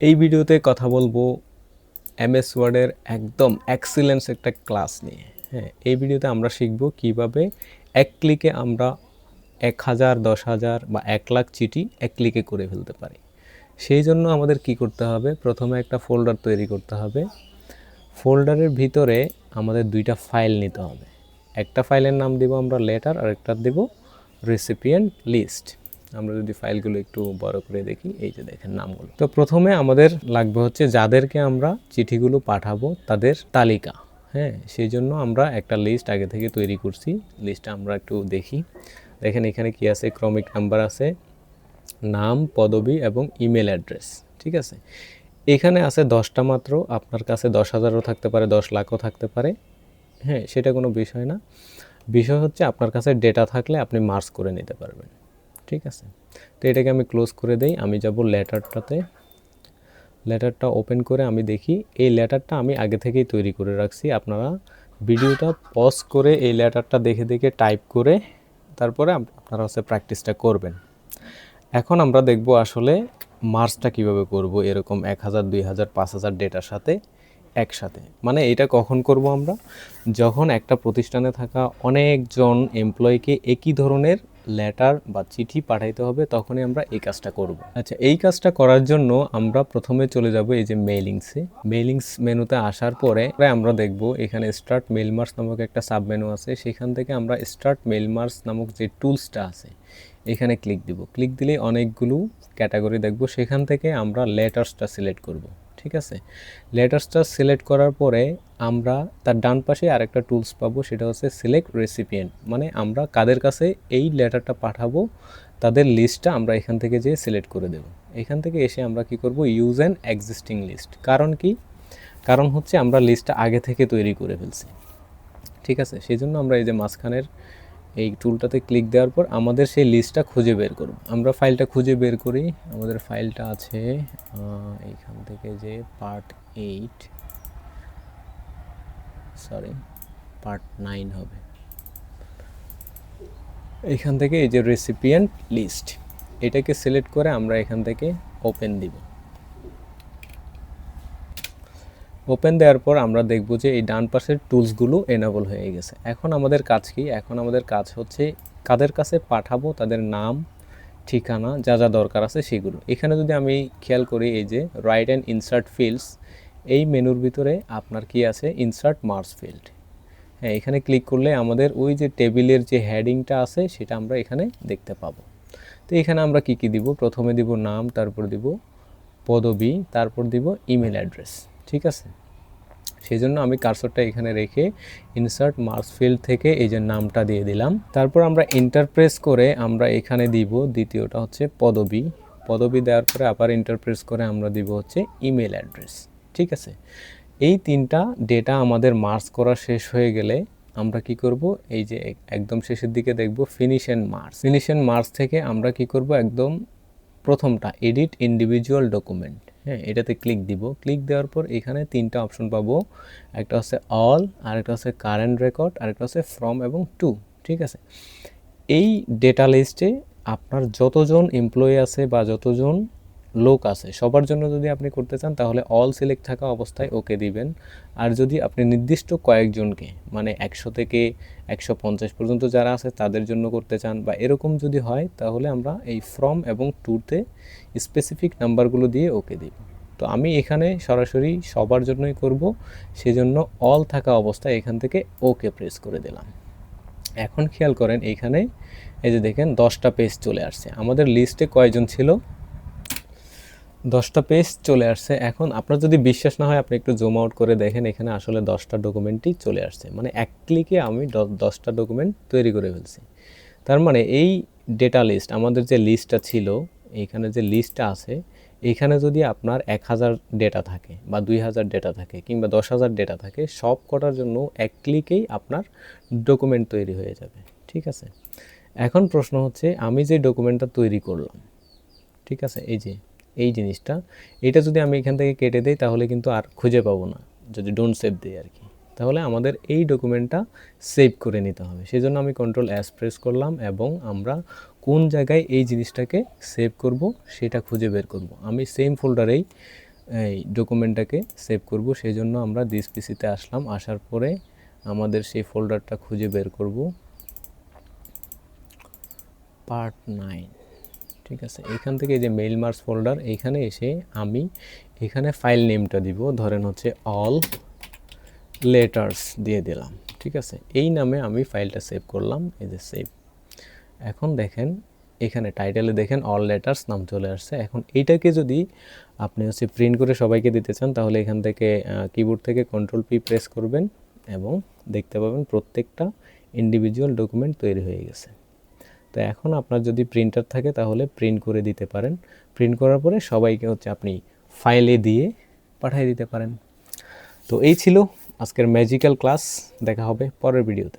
এই ভিডিওতে কথা বলবো এমএস ওয়ার্ডের একদম এক্সিলেন্স একটা ক্লাস নিয়ে। হ্যাঁ, এই ভিডিওতে আমরা শিখব কিভাবে এক ক্লিকে আমরা 1000, 10,000 বা 1,00,000 চিঠি এক ক্লিকে করে ফেলতে পারি। সেই জন্য আমাদের কি করতে হবে? প্রথমে একটা ফোল্ডার তৈরি করতে হবে। ফোল্ডারের ভিতরে আমাদের দুইটা ফাইল নিতে হবে। একটা ফাইলের নাম দেব আমরা লেটার, আর একটা দেব রেসিপিয়েন্ট লিস্ট। আমরা যদি ফাইলগুলো একটু বড় করে দেখি, এই যে দেখেন নামগুলো। তো প্রথমে আমাদের লাগবে হচ্ছে যাদেরকে আমরা চিঠিগুলো পাঠাবো তাদের তালিকা। হ্যাঁ, সেই জন্য আমরা একটা লিস্ট আগে থেকে তৈরি করছি। লিস্টটা আমরা একটু দেখি। দেখেন এখানে কি আছে, ক্রমিক নাম্বার আছে, নাম, পদবি এবং ইমেল অ্যাড্রেস। ঠিক আছে, এখানে আছে 10টা মাত্র। আপনার কাছে 10,000ও থাকতে পারে, 10 লাখও থাকতে পারে। হ্যাঁ, সেটা কোনো বিষয় না। বিষয় হচ্ছে আপনার কাছে ডেটা থাকলে আপনি মার্জ করে নিতে পারবেন। ঠিক আছে, তো এটাকে আমি ক্লোজ করে দেই। আমি যাব লেটারটাতে। লেটারটা ওপেন করে আমি দেখি এই লেটারটা আমি আগে থেকেই তৈরি করে রাখছি। আপনারা ভিডিওটা পজ করে এই লেটারটা দেখে দেখে টাইপ করে তারপরে আপনারা হচ্ছে প্র্যাকটিসটা করবেন। এখন আমরা দেখব আসলে মার্জটা কিভাবে করব এরকম 1000, 2000, 5000 ডেটার সাথে একসাথে। মানে এটা কখন করব আমরা? যখন একটা প্রতিষ্ঠানে থাকা অনেকজন এমপ্লয়িকে একই ধরনের লেটার বা চিঠি পাঠাইতে হবে, তখনই আমরা এই কাজটা করব। আচ্ছা, এই কাজটা করার জন্য আমরা প্রথমে চলে যাব এই যে মেইলিংসে। মেইলিংস মেনুতে আসার পরে আমরা দেখব এখানে স্টার্ট মেইল মার্জ নামক একটা সাব মেনু আছে। সেখান থেকে আমরা স্টার্ট মেইল মার্জ নামক যে টুলসটা আছে এখানে ক্লিক দিব। ক্লিক দিলেই অনেকগুলো ক্যাটাগরি দেখব। সেখান থেকে আমরা লেটার্সটা সিলেক্ট করব। ঠিক আছে, লেটার্সটা সিলেক্ট করার পরে আমরা তার ডান পাশে আরেকটা টুলস পাবো, সেটা হচ্ছে সিলেক্ট রেসিপিয়েন্ট। মানে আমরা কাদের কাছে এই লেটারটা পাঠাবো তাদের লিস্টটা আমরা এখান থেকে যে সিলেক্ট করে দেব। এখান থেকে এসে আমরা কি করব, ইউজ অ্যান এক্সিস্টিং লিস্ট। কারণ কি? কারণ হচ্ছে আমরা লিস্টটা আগে থেকে তৈরি করে ফেলছি। ঠিক আছে, সেই জন্য আমরা এই যে মাঝখানের এই টুলটাতে ক্লিক দেওয়ার পর আমাদের সেই লিস্টটা খুঁজে বের করব। আমরা ফাইলটা খুঁজে বের করি। আমাদের ফাইলটা আছে এইখান থেকে যে পার্ট 9 হবে। এখান থেকে এই যে রেসিপিয়েন্ট লিস্ট, এটাকে সিলেক্ট করে আমরা এখান থেকে ওপেন দিব। ওপেন দেওয়ার পর আমরা দেখব যে এই ডান পাশের টুলসগুলো এনেবল হয়ে গেছে। এখন আমাদের কাজ কি? এখন আমাদের কাজ হচ্ছে কাদের কাছে পাঠাবো তাদের নাম, ঠিকানা, যা যা দরকার আছে সেগুলো। এখানে যদি আমি খেয়াল করি এই যে রাইট অ্যান্ড ইনসার্ট ফিল্ডস, এই মেনুর ভিতরে আপনার কি আছে, ইনসার্ট মার্জ ফিল্ড। হ্যাঁ, এখানে ক্লিক করলে আমাদের ওই যে টেবিলের যে হেডিংটা আছে সেটা আমরা এখানে দেখতে পাবো। তো এখানে আমরা কি কি দিব? প্রথমে দিব নাম, তারপর দিব পদবি, তারপর দিব ইমেল অ্যাড্রেস। ঠিক আছে, সেই জন্য আমি কার্সরটা এখানে রেখে ইনসার্ট মার্জ ফিল্ড থেকে এই যে নামটা দিয়ে দিলাম। তারপর আমরা এন্টার প্রেস করে আমরা এখানে দিব দ্বিতীয়টা হচ্ছে পদবি। পদবি দেওয়ার পরে আবার এন্টার প্রেস করে আমরা দিব হচ্ছে ইমেল অ্যাড্রেস। ঠিক আছে, এই তিনটা ডেটা আমাদের মার্জ করা শেষ হয়ে গেলে আমরা কি করব, এই যে একদম শেষের দিকে দেখব finish and merge. Finish and merge থেকে আমরা কি করব, একদম প্রথমটা এডিট ইন্ডিভিজুয়াল ডকুমেন্ট। হ্যাঁ, এটাতে ক্লিক দিব। ক্লিক দেওয়ার পর এখানে তিনটা অপশন পাবো। একটা হচ্ছে অল, আরেকটা হচ্ছে কারেন্ট রেকর্ড, আরেকটা হচ্ছে ফ্রম এবং টু। ঠিক আছে, এই ডেটা লিস্টে আপনার যতজন এমপ্লয়ি আছে বা যতজন লোক আছে সবার জন্য যদি আপনি করতে চান তাহলে অল সিলেক্ট থাকা অবস্থায় ওকে দিবেন। আর যদি আপনি নির্দিষ্ট কয়েকজনকে মানে 100 থেকে 150 পর্যন্ত যারা আছে তাদের জন্য করতে চান বা এরকম যদি হয় তাহলে আমরা এই ফ্রম এবং টুতে স্পেসিফিক নাম্বারগুলো দিয়ে ওকে দিব। তো আমি এখানে সরাসরি সবার জন্যই করব, সেজন্য অল থাকা অবস্থায় এখান থেকে ওকে প্রেস করে দিলাম। এখন খেয়াল করেন এইখানে এই যে দেখেন 10টা পেজ চলে আসছে। আমাদের লিস্টে কয়জন ছিল? 10টা পেজ চলে আসছে। এখন আপনার যদি বিশ্বাস না হয় আপনি একটু জুম আউট করে দেখেন, এখানে আসলে 10টা ডকুমেন্টই চলে আসছে। মানে এক ক্লিকে আমি 10টা ডকুমেন্ট তৈরি করে ফেলছি। তার মানে এই ডেটা লিস্ট, আমাদের যে লিস্টটা ছিল, এইখানে যে লিস্টটা আছে, এইখানে যদি আপনার 1000 ডেটা থাকে বা 2000 ডেটা থাকে কিংবা 10,000 ডেটা থাকে, সব কটার জন্য এক ক্লিকেই আপনার ডকুমেন্ট তৈরি হয়ে যাবে। ঠিক আছে, এখন প্রশ্ন হচ্ছে আমি যে ডকুমেন্টটা তৈরি করলাম, ঠিক আছে, এই যে এই জিনিসটা, এটা যদি আমি এখান থেকে কেটে দেই তাহলে কিন্তু আর খুঁজে পাবো না, যদি ডোন্ট সেভ দিই আর কি। তাহলে আমাদের এই ডকুমেন্টটা সেভ করে নিতে হবে। সেজন্য আমি কন্ট্রোল এস প্রেস করলাম এবং আমরা কোন জায়গায় এই জিনিসটাকে সেভ করব সেটা খুঁজে বের করব। আমি সেম ফোল্ডারেই এই ডকুমেন্টটাকে সেভ করব। সেই জন্য আমরা দিস পিসিতে আসলাম, আসার পরে আমাদের সেই ফোল্ডারটা খুঁজে বের করব, পার্ট 9। ঠিক আছে, এখান থেকে এই যে মেইল মার্কস ফোল্ডার, এইখানে এসে আমি এখানে ফাইল নেমটা দিব, ধরেন হচ্ছে অল লেটার্স দিয়ে দিলাম। ঠিক আছে, এই নামে আমি ফাইলটা সেভ করলাম, এই যে সেভ। এখন দেখেন এখানে টাইটেলে দেখেন অল লেটার্স নাম চলে আসছে। এখন এইটাকে যদি আপনি হচ্ছে প্রিন্ট করে সবাইকে দিতে চান, তাহলে এখান থেকে কিবোর্ড থেকে কন্ট্রোল পি প্রেস করবেন এবং দেখতে পাবেন প্রত্যেকটা ইন্ডিভিজুয়াল ডকুমেন্ট তৈরি হয়ে গেছে। তো এখন আপনার যদি প্রিন্টার থাকে তাহলে প্রিন্ট করে দিতে পারেন। প্রিন্ট করার পরে সবাইকে হচ্ছে আপনি ফাইলে দিয়ে পাঠিয়ে দিতে পারেন। তো এই ছিল আজকের ম্যাজিক্যাল ক্লাস। দেখা হবে পরের ভিডিওতে।